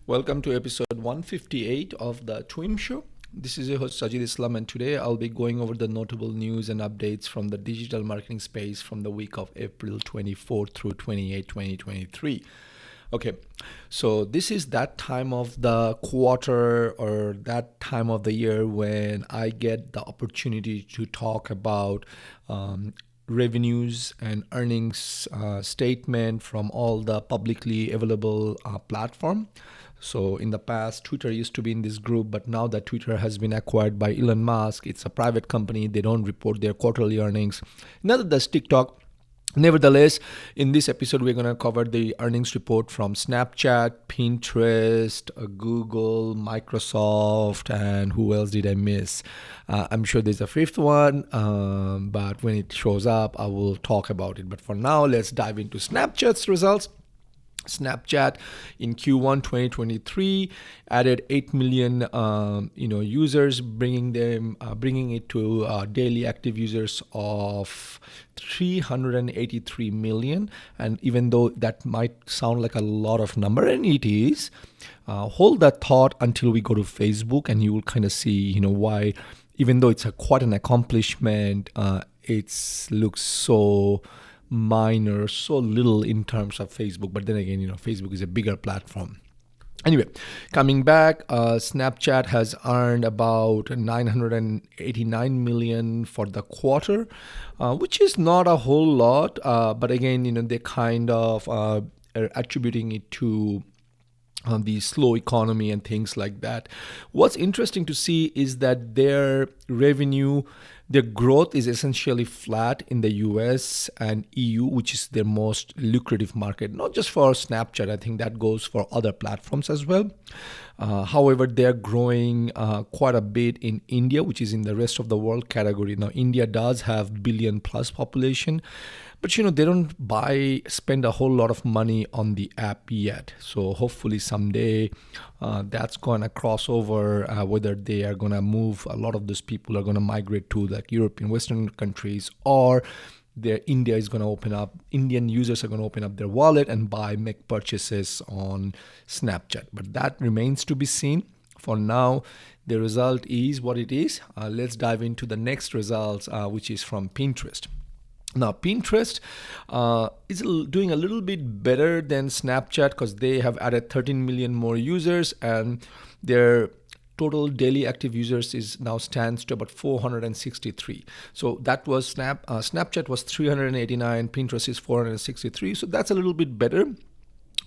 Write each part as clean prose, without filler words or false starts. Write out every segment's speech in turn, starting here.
Welcome to episode 158 of the Twim Show. This is your host Sajid Islam, and today I'll be going over the notable news and updates from the digital marketing space from the week of April 24 through 28, 2023. Okay, so this is that time of the quarter or that time of the year when I get the opportunity to talk about revenues and earnings statement from all the publicly available platform. So in the past, Twitter used to be in this group, but now that Twitter has been acquired by Elon Musk, it's a private company. They don't report their quarterly earnings. Neither does TikTok. Nevertheless, in this episode, we're going to cover the earnings report from Snapchat, Pinterest, Google, Microsoft, and who else did I miss? I'm sure there's a fifth one, but when it shows up, I will talk about it. But for now, let's dive into Snapchat's results. Snapchat in Q1 2023 added 8 million users, bringing it to daily active users of 383 million. And even though that might sound like a lot of number, and it is, hold that thought until we go to Facebook, and you will kind of see why, even though it's quite an accomplishment, it looks so minor, so little in terms of Facebook. But then again, Facebook is a bigger platform. Anyway, coming back, Snapchat has earned about 989 million for the quarter, which is not a whole lot. But again, they kind of are attributing it to the slow economy and things like that. What's interesting to see is that their growth is essentially flat in the US and EU, which is their most lucrative market, not just for Snapchat. I think that goes for other platforms as well. However, they're growing quite a bit in India, which is in the rest of the world category. Now, India does have billion plus population, but they don't spend a whole lot of money on the app yet. So hopefully someday that's going to cross over, whether they are going to move, a lot of those people are going to migrate to like European Western countries, or Indian users are going to open up their wallet and make purchases on Snapchat. But that remains to be seen. For now, the result is what it is. Let's dive into the next results, which is from Pinterest. Now, Pinterest is doing a little bit better than Snapchat because they have added 13 million more users, and their total daily active users now stands to about 463. So that was Snapchat was 389, Pinterest is 463. So that's a little bit better.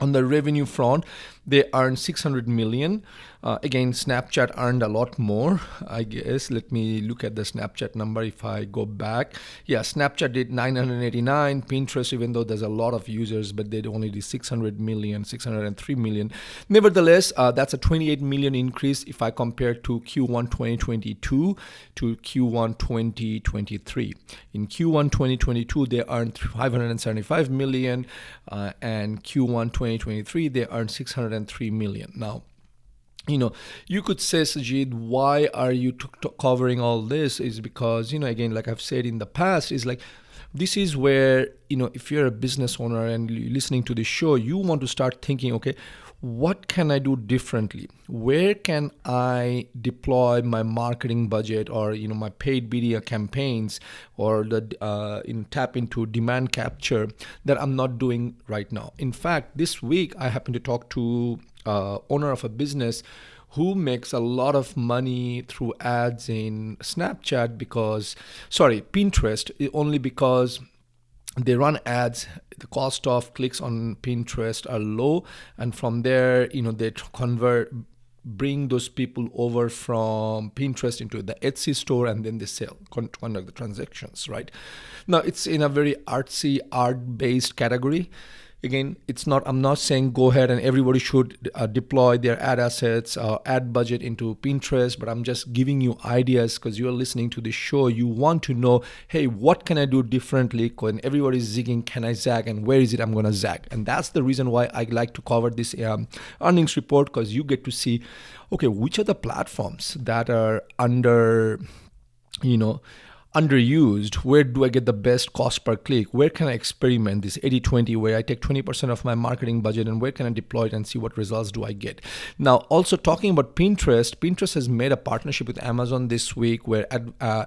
On the revenue front, they earned 600 million. Again, Snapchat earned a lot more, I guess. Let me look at the Snapchat number if I go back. Yeah, Snapchat did 989. Pinterest, even though there's a lot of users, but they only did 603 million. Nevertheless, that's a 28 million increase if I compare to Q1 2022 to Q1 2023. In Q1 2022, they earned 575 million, and Q1 2023, they earned 603 million. Now, you could say, Sajid, why are you covering all this? Is because, again, like I've said in the past, is like, this is where, if you're a business owner and you're listening to this show, you want to start thinking, okay, what can I do differently? Where can I deploy my marketing budget, or my paid media campaigns, or tap into demand capture that I'm not doing right now? In fact, this week I happened to talk to owner of a business who makes a lot of money through ads in Pinterest, only because they run ads. The cost of clicks on Pinterest are low, and from there, they bring those people over from Pinterest into the Etsy store, and then they conduct the transactions, right? Now, it's in a very artsy, art-based category. Again, I'm not saying go ahead and everybody should deploy their ad assets or ad budget into Pinterest, but I'm just giving you ideas because you're listening to this show. You want to know, hey, what can I do differently? When everybody's zigging, can I zag? And where is it I'm going to zag? And that's the reason why I like to cover this earnings report, because you get to see, okay, which are the platforms that are under, underused? Where do I get the best cost per click? Where can I experiment this 80-20, where I take 20% of my marketing budget, and where can I deploy it and see what results do I get? Now, also talking about Pinterest, Pinterest has made a partnership with Amazon this week where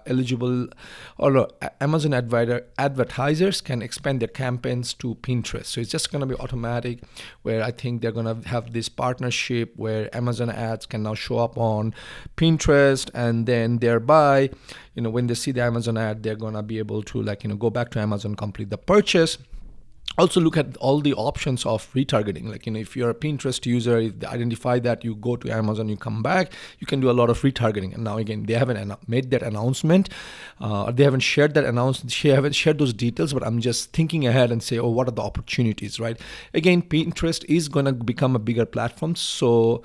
eligible or Amazon advertisers can expand their campaigns to Pinterest. So it's just going to be automatic, where I think they're going to have this partnership where Amazon ads can now show up on Pinterest, and then thereby, when they see the Amazon ad, they're going to be able to go back to Amazon, complete the purchase. Also look at all the options of retargeting. If you're a Pinterest user, if they identify that, you go to Amazon, you come back, you can do a lot of retargeting. And now again, they haven't made that announcement, or they haven't shared that announcement. They haven't shared those details, but I'm just thinking ahead and say, what are the opportunities, right? Again, Pinterest is going to become a bigger platform. So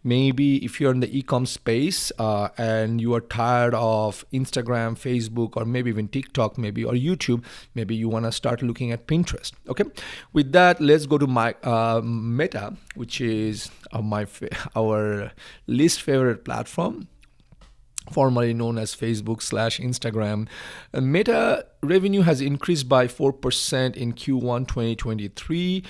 maybe if you're in the e-com space and you are tired of Instagram, Facebook, or maybe even TikTok, or YouTube, maybe you want to start looking at Pinterest. Okay, with that, let's go to my Meta, which is our least favorite platform, formerly known as Facebook/Instagram. Meta revenue has increased by 4% in Q1 2023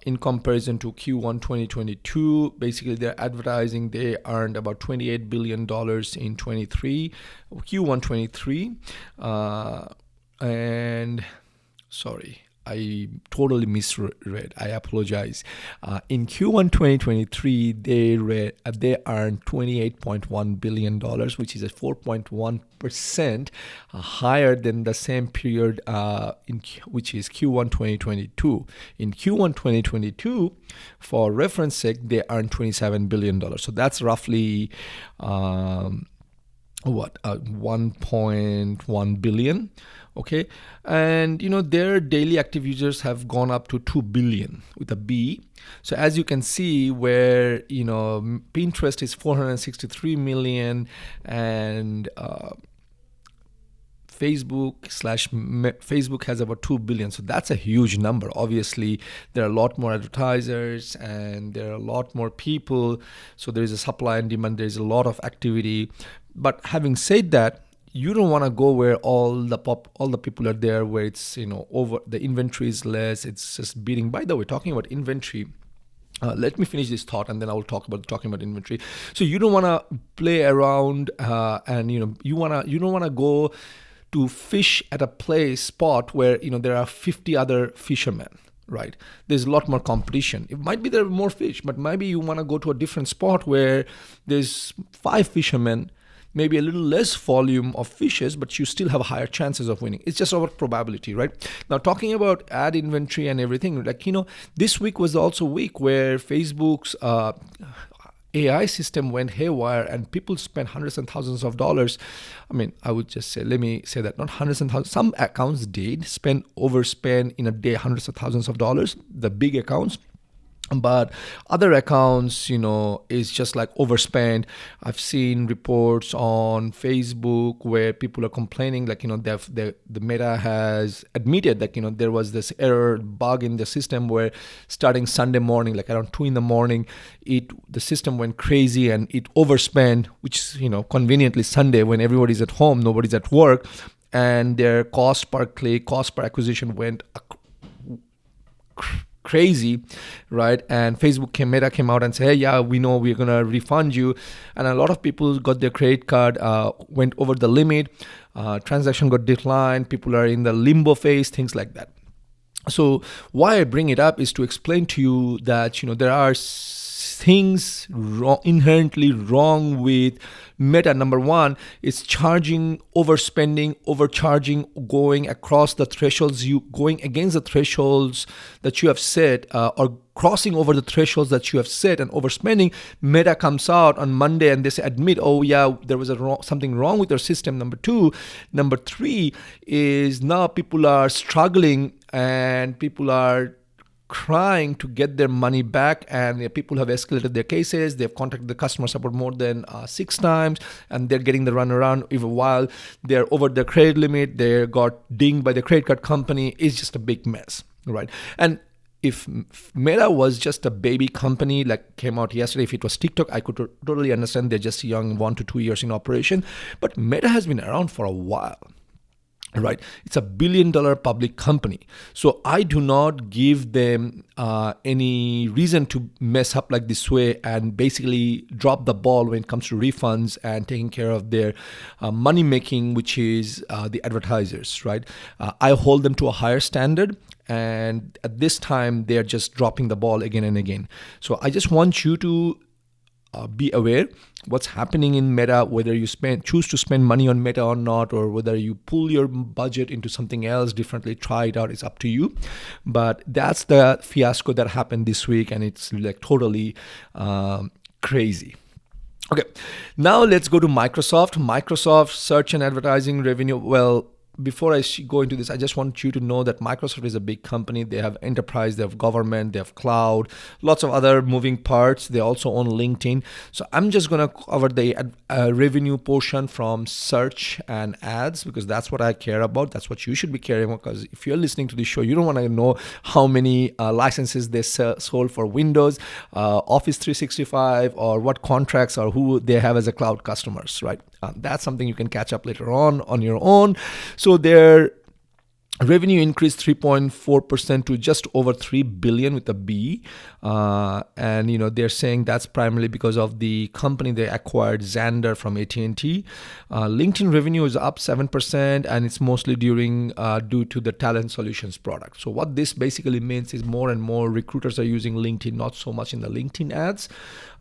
in comparison to Q1 2022. Basically, their advertising, they earned about $28 billion in Q1 23. And sorry, I totally misread. I apologize. In Q1 2023, they earned $28.1 billion, which is a 4.1% higher than the same period, which is Q1 2022. In Q1 2022, for reference sake, they earned $27 billion. So that's roughly 1.1 billion. Okay, and their daily active users have gone up to 2 billion with a B. So as you can see, where Pinterest is 463 million, and Facebook has about 2 billion. So that's a huge number. Obviously, there are a lot more advertisers and there are a lot more people. So there is a supply and demand. There is a lot of activity. But having said that, you don't want to go where all the people are there, where it's over, the inventory is less, it's just beating. By the way, talking about inventory, let me finish this thought and then I will talking about inventory. So you don't want to play around, and you don't want to go to fish at a spot where there are 50 other fishermen. Right, there's a lot more competition. It might be there are more fish, but maybe you want to go to a different spot where there's 5 fishermen, maybe a little less volume of fishes, but you still have higher chances of winning. It's just about probability, right? Now, talking about ad inventory and everything, this week was also a week where Facebook's AI system went haywire and people spent hundreds and thousands of dollars. I would just say, let me say that, not hundreds and thousands. Some accounts did overspend in a day hundreds of thousands of dollars, the big accounts. But other accounts, is just like overspend. I've seen reports on Facebook where people are complaining, the Meta has admitted that, there was this error bug in the system where starting Sunday morning, around 2 a.m, the system went crazy and it overspent, which, conveniently Sunday when everybody's at home, nobody's at work, and their cost per click, cost per acquisition went crazy, right? And Meta came out and said, hey, yeah, we know we're gonna refund you. And a lot of people got their credit card, went over the limit, transaction got declined, people are in the limbo phase, things like that. So why I bring it up is to explain to you that there are things inherently wrong with Meta. Number one, it's charging, overspending, overcharging, going across the thresholds, going against the thresholds that you have set, or crossing over the thresholds that you have set and overspending. Meta comes out on Monday and they admit, oh yeah, there was something wrong with your system. Number two. Number three is now people are struggling and people are trying to get their money back, and people have escalated their cases. They've contacted the customer support more than 6 times, and they're getting the runaround. Even while they're over their credit limit, they got dinged by the credit card company. It's just a big mess, right? And if Meta was just a baby company came out yesterday, if it was TikTok, I could totally understand. They're just young, 1 to 2 years in operation. But Meta has been around for a while. right? It's a billion-dollar public company. So I do not give them any reason to mess up like this way and basically drop the ball when it comes to refunds and taking care of their money making, which is the advertisers, right? I hold them to a higher standard, and at this time they're just dropping the ball again and again. So I just want you to be aware what's happening in Meta, whether you choose to spend money on Meta or not, or whether you pull your budget into something else differently. Try it out, it's up to you. But that's the fiasco that happened this week, and it's like totally crazy. Okay, now let's go to Microsoft search and advertising revenue. Well, before I go into this, I just want you to know that Microsoft is a big company. They have enterprise, they have government, they have cloud, lots of other moving parts. They also own LinkedIn. So I'm just going to cover the revenue portion from search and ads, because that's what I care about. That's what you should be caring about, because if you're listening to this show, you don't want to know how many licenses they sold for Windows, Office 365, or what contracts or who they have as a cloud customers, right? That's something you can catch up later on your own. So their revenue increased 3.4% to just over 3 billion with a B. And they're saying that's primarily because of the company they acquired, Xandr, from AT&T. LinkedIn revenue is up 7%, and it's mostly due to the Talent Solutions product. So what this basically means is more and more recruiters are using LinkedIn, not so much in the LinkedIn ads.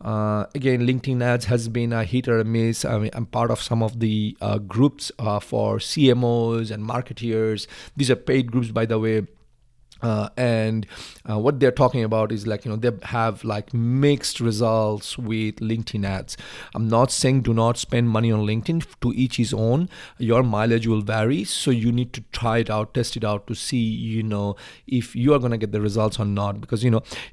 Again, LinkedIn ads has been a hit or a miss. I mean, I'm part of some of the groups for CMOs and marketeers. These are paid groups, by the way. And what they're talking about is they have mixed results with LinkedIn ads. I'm not saying do not spend money on LinkedIn. To each his own. Your mileage will vary, so you need to try it out, test it out to see if you are going to get the results or not, because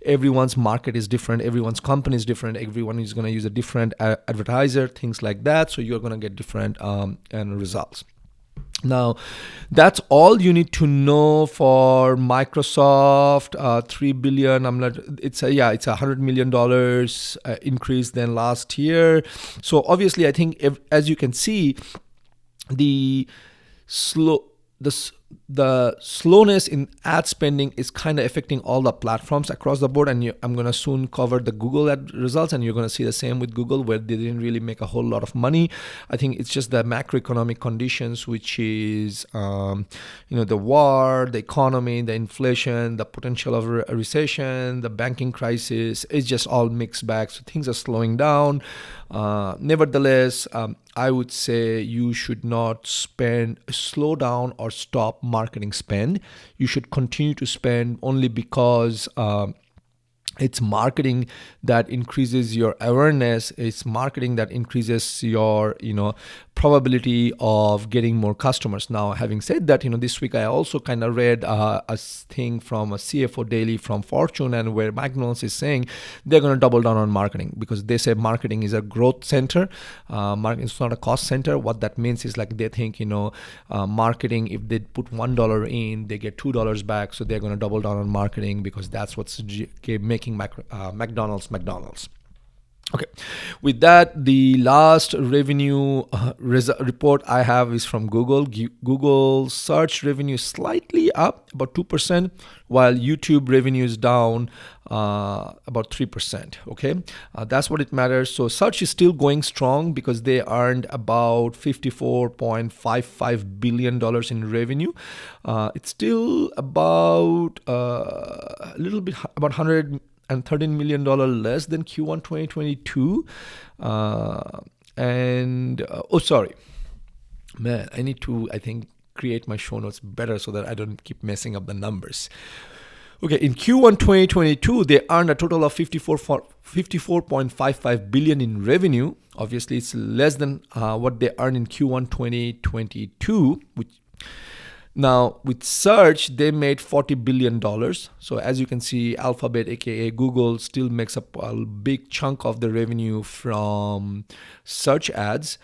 everyone's market is different, everyone's company is different, everyone is going to use a different advertiser, things like that. So you're going to get different results. Now, that's all you need to know for Microsoft. 3 billion. It's $100 million increase than last year. So obviously, I think as you can see, the slowness in ad spending is kind of affecting all the platforms across the board, and I'm going to soon cover the Google ad results, and you're going to see the same with Google, where they didn't really make a whole lot of money. I think it's just the macroeconomic conditions, which is the war, the economy, the inflation, the potential of a recession, the banking crisis. It's just all mixed bag, so things are slowing down. Nevertheless, I would say you should not slow down or stop marketing spend. You should continue to spend only because it's marketing that increases your awareness. It's marketing that increases your probability of getting more customers. Now, having said that, this week I also kind of read a thing from a CFO Daily from Fortune, and where McDonald's is saying they're going to double down on marketing, because they say marketing is a growth center. It's not a cost center. What that means is they think marketing, if they put $1 in, they get $2 back. So they're going to double down on marketing, because that's what's making McDonald's. Okay, with that, the last revenue report I have is from Google. Google search revenue is slightly up, about 2%, while YouTube revenue is down about 3%. Okay, that's what it matters. So search is still going strong, because they earned about $54.55 billion in revenue. It's still about a little bit, about $113 million less than Q1 2022. Sorry, man, I need to, I think, create my show notes better so that I don't keep messing up the numbers. Okay, in Q1 2022, they earned a total of $54.55 billion in revenue. Obviously, it's less than what they earned in Q1 2022, Now, with search, they made $40 billion. So as you can see, Alphabet, aka Google, still makes up a big chunk of the revenue from search ads,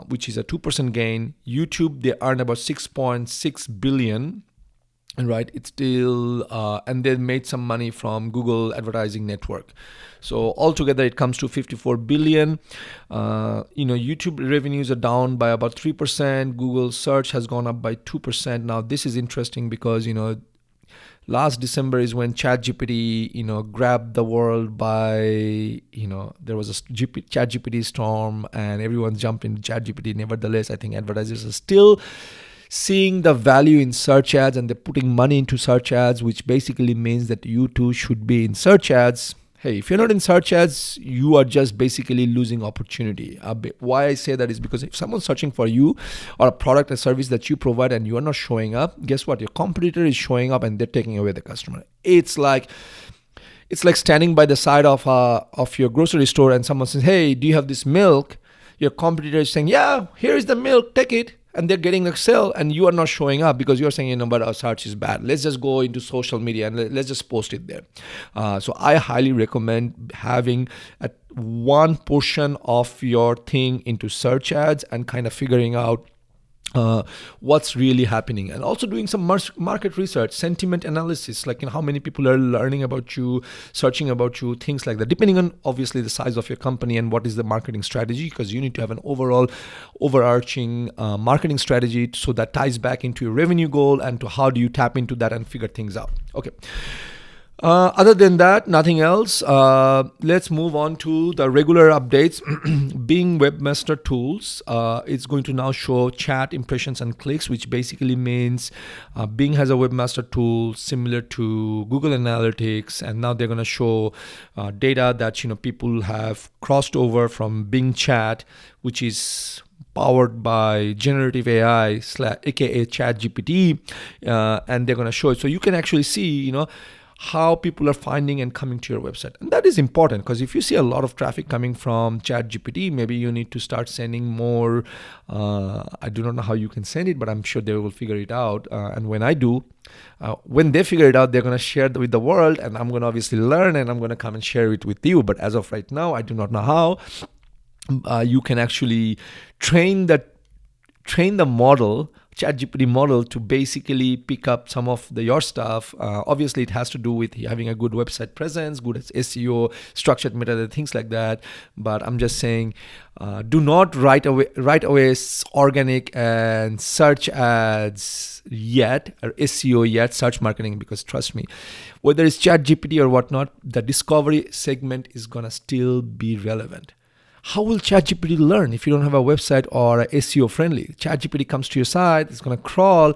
which is a 2% gain. YouTube, they earned about $6.6 billion. and right, it's still and they made some money from Google advertising network. So altogether it comes to 54 billion. YouTube revenues are down by about 3%. Google search has gone up by 2%. Now this is interesting because last December is when ChatGPT, grabbed the world by, there was a ChatGPT storm and everyone jumped into ChatGPT. Nevertheless, I think advertisers are still seeing the value in search ads and they're putting money into search ads, which basically means that you too should be in search ads. Hey, if you're not in search ads, you are just basically losing opportunity. Why I say that is because if someone's searching for you or a product or service that you provide and you are not showing up, guess what? Your competitor is showing up and they're taking away the customer. It's like standing by the side of your grocery store and someone says, "Hey, do you have this milk?" Your competitor is saying, "Yeah, here is the milk, take it." And they're getting the sale and you are not showing up because you're saying, but our search is bad. Let's just go into social media and let's just post it there. So I highly recommend having one portion of your thing into search ads and kind of figuring out what's really happening, and also doing some market research, sentiment analysis, like how many people are learning about you, searching about you, things like that, depending on obviously the size of your company and what is the marketing strategy, because you need to have an overarching marketing strategy so that ties back into your revenue goal and to how do you tap into that and figure things out. Okay. Other than that, nothing else. Let's move on to the regular updates. Bing Webmaster tools. It's going to now show chat impressions and clicks, which basically means Bing has a Webmaster tool similar to Google Analytics, and now they're going to show data that people have crossed over from Bing Chat, which is powered by generative AI aka ChatGPT, and they're going to show it, so you can actually see how people are finding and coming to your website. And that is important because if you see a lot of traffic coming from ChatGPT, maybe you need to start sending more. I do not know how you can send it, but I'm sure they will figure it out. And when when they figure it out, they're going to share it with the world, and I'm going to obviously learn and I'm going to come and share it with you. But as of right now, I do not know how. You can actually train the model, ChatGPT model, to basically pick up some of your stuff. Obviously, it has to do with having a good website presence, good SEO, structured metadata, things like that. But I'm just saying, do not right away organic and search ads yet, or SEO yet, search marketing, because trust me, whether it's ChatGPT or whatnot, the discovery segment is gonna still be relevant. How will ChatGPT learn if you don't have a website or SEO friendly? ChatGPT comes to your site, it's going to crawl,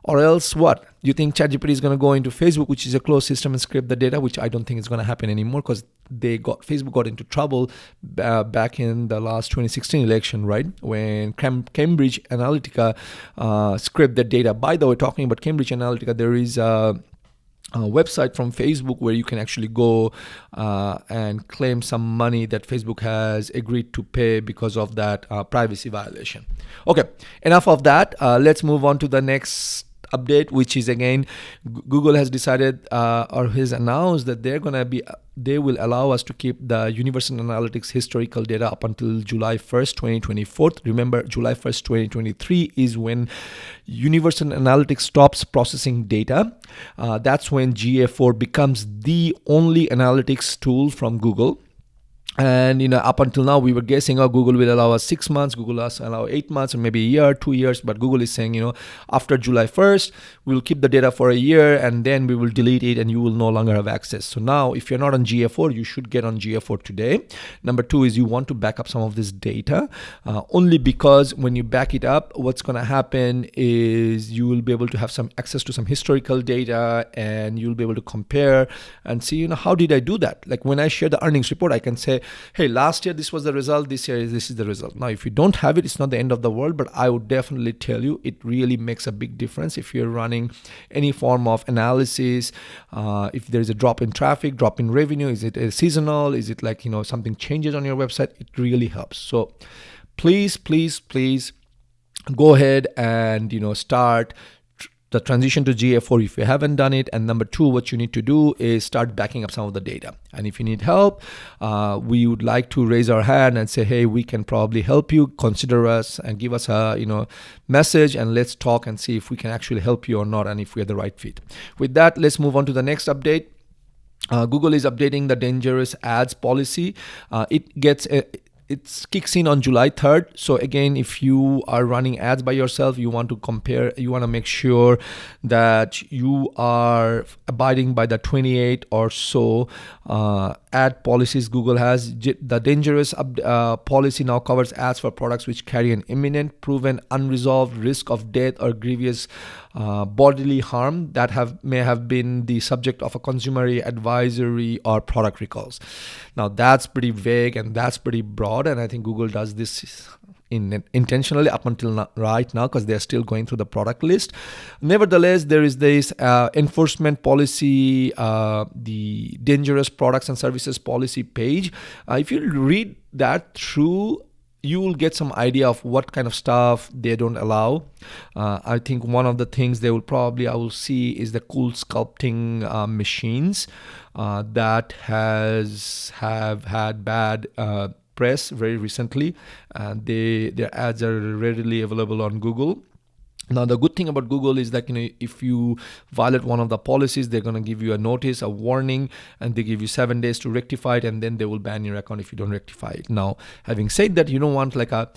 or else what? Do you think ChatGPT is going to go into Facebook, which is a closed system, and scrape the data, which I don't think is going to happen anymore because Facebook got into trouble back in the last 2016 election, right? When Cambridge Analytica scraped the data. By the way, talking about Cambridge Analytica, there is a website from Facebook where you can actually go and claim some money that Facebook has agreed to pay because of that privacy violation. Okay, enough of that. Let's move on to the next update, which is again, Google has decided or has announced that they will allow us to keep the Universal Analytics historical data up until July 1st, 2024. Remember, July 1st, 2023 is when Universal Analytics stops processing data. That's when GA4 becomes the only analytics tool from Google. And up until now we were guessing, Google will allow us 6 months, Google will allow 8 months, or maybe a year, 2 years. But Google is saying, after July 1st, we'll keep the data for a year and then we will delete it and you will no longer have access. So now if you're not on GA4, you should get on GA4 today. Number 2 is you want to back up some of this data, only because when you back it up, what's going to happen is you will be able to have some access to some historical data and you'll be able to compare and see, how did I do that? Like when I share the earnings report, I can say, hey, last year this was the result, this year this is the result. Now if you don't have it, it's not the end of the world, but I would definitely tell you it really makes a big difference if you're running any form of analysis. If there's a drop in traffic, drop in revenue, is it seasonal, is it like something changes on your website, it really helps. So please go ahead and start the transition to GA4 if you haven't done it. And number two, what you need to do is start backing up some of the data. And if you need help, we would like to raise our hand and say, hey, we can probably help you. Consider us and give us a message, and let's talk and see if we can actually help you or not, and if we're the right fit. With that, let's move on to the next update. Google is updating the dangerous ads policy. It kicks in on July 3rd. So again, if you are running ads by yourself, you want to make sure that you are abiding by the 28 or so ad policies Google has. The dangerous policy now covers ads for products which carry an imminent, proven, unresolved risk of death or grievous bodily harm that may have been the subject of a consumer advisory or product recalls. Now that's pretty vague and that's pretty broad, and I think Google does this intentionally up until right now because they're still going through the product list. Nevertheless, there is this enforcement policy, the dangerous products and services policy page. If you read that through, you will get some idea of what kind of stuff they don't allow. I think one of the things I will see is the cool sculpting machines that have had bad press very recently, and their ads are readily available on Google. Now, the good thing about Google is that if you violate one of the policies, they're going to give you a notice, a warning, and they give you 7 days to rectify it, and then they will ban your account if you don't rectify it. Now, having said that, you don't want like a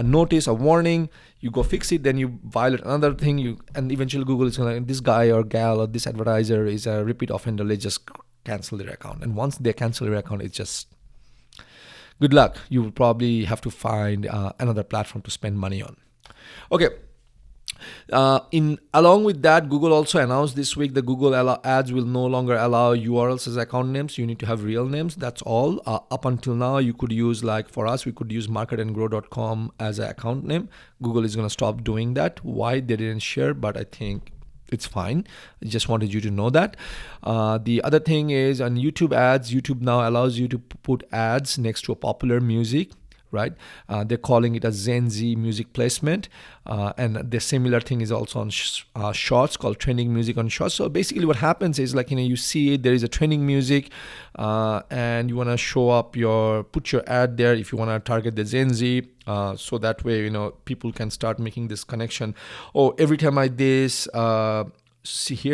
notice, a warning. You go fix it, then you violate another thing, and eventually Google is going to, this guy or gal or this advertiser is a repeat offender. Let's just cancel their account. And once they cancel your account, it's just good luck. You will probably have to find another platform to spend money on. Okay. Along with that, Google also announced this week that Google Ads will no longer allow URLs as account names. You need to have real names. That's all. Up until now, you could use, like for us, we could use marketandgrow.com as an account name. Google is going to stop doing that. Why? They didn't share, but I think it's fine. I just wanted you to know that. The other thing is on YouTube ads, YouTube now allows you to put ads next to a popular music. Right? They're calling it a Gen Z music placement. And the similar thing is also on Shorts, called trending music on Shorts. So basically what happens is you see there is a trending music and you want to put your ad there if you want to target the Gen Z. So that way, people can start making this connection. Oh, every time I hear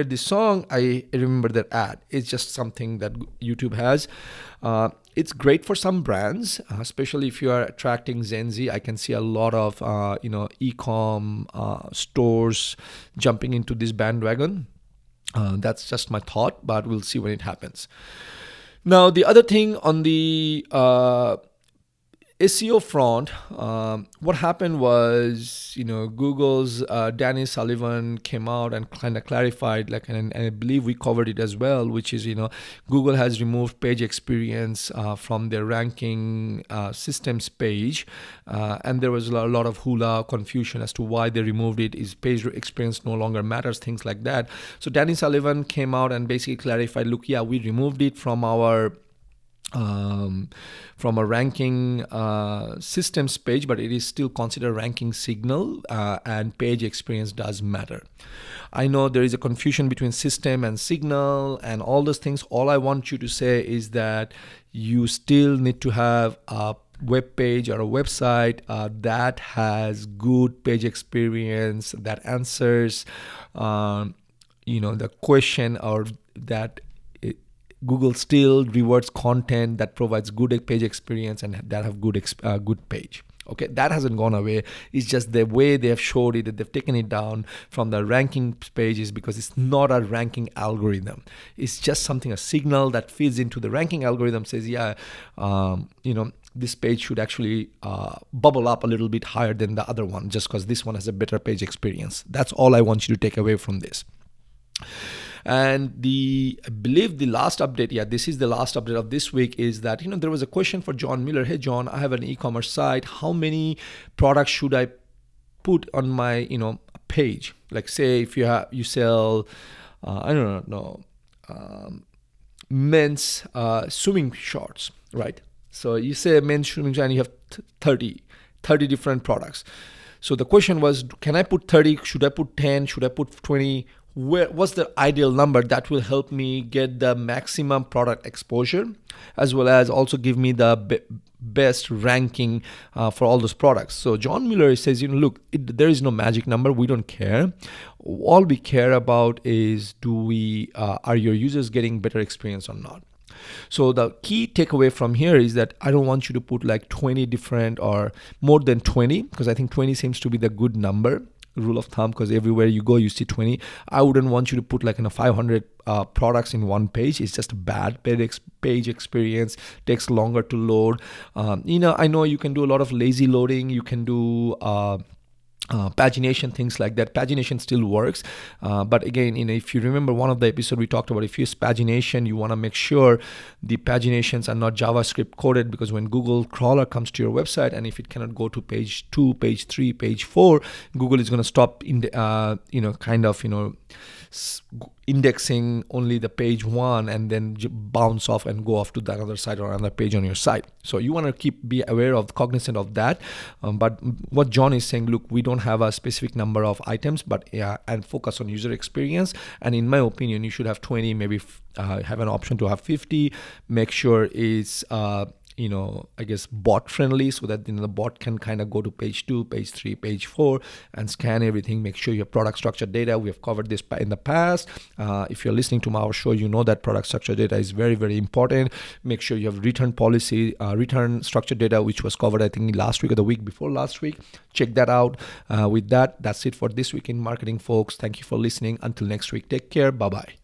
this song, I remember that ad. It's just something that YouTube has. It's great for some brands, especially if you are attracting Gen Z. I can see a lot of e-com stores jumping into this bandwagon. That's just my thought, but we'll see when it happens. Now, the other thing on the SEO front, what happened was, Google's Danny Sullivan came out and kind of clarified, and I believe we covered it as well, which is, Google has removed page experience from their ranking systems page, and there was a lot of hula confusion as to why they removed it. Is page experience no longer matters, things like that. So Danny Sullivan came out and basically clarified, look, yeah, we removed it from our ranking systems page, but it is still considered ranking signal, and page experience does matter. I know there is a confusion between system and signal and all those things. All I want you to say is that you still need to have a web page or a website that has good page experience, that answers the question, or that Google still rewards content that provides good page experience and that have good page. Okay, that hasn't gone away. It's just the way they have showed it, that they've taken it down from the ranking pages, because it's not a ranking algorithm. It's just a signal that feeds into the ranking algorithm, says, this page should actually bubble up a little bit higher than the other one, just because this one has a better page experience. That's all I want you to take away from this. And I believe the last update, this is the last update of this week, is that, there was a question for John Miller. Hey, John, I have an e-commerce site. How many products should I put on my, page? Like, say, if you sell, men's swimming shorts, right? So you say men's swimming shorts and you have 30 different products. So the question was, can I put 30? Should I put 10? Should I put 20? What's the ideal number that will help me get the maximum product exposure, as well as also give me the best ranking for all those products? So John Mueller says, look, there is no magic number. We don't care. All we care about is, are your users getting better experience or not? So the key takeaway from here is that I don't want you to put like 20 different or more than 20, because I think 20 seems to be the good number, rule of thumb, because everywhere you go you see 20. I wouldn't want you to put like 500 products in one page. It's just a bad page experience, takes longer to load. I know you can do a lot of lazy loading, you can do pagination, things like that. Pagination still works, but again, if you remember one of the episode we talked about, if you use pagination, you want to make sure the paginations are not JavaScript coded, because when Google crawler comes to your website, and if it cannot go to page 2, page 3, page 4, Google is going to stop in the indexing only the page 1 and then bounce off and go off to the other side or another page on your site. So you want to be aware of, cognizant of that. But what John is saying, look, we don't have a specific number of items, but and focus on user experience. And in my opinion, you should have 20, maybe have an option to have 50. Make sure it's bot friendly, so that the bot can kind of go to page 2, page 3, page 4 and scan everything. Make sure your product structured data, we have covered this in the past. If you're listening to our show, you know that product structured data is very, very important. Make sure you have return policy, return structured data, which was covered I think last week or the week before last week. Check that out. With that, that's it for this week in marketing, folks. Thank you for listening. Until next week, take care. Bye bye.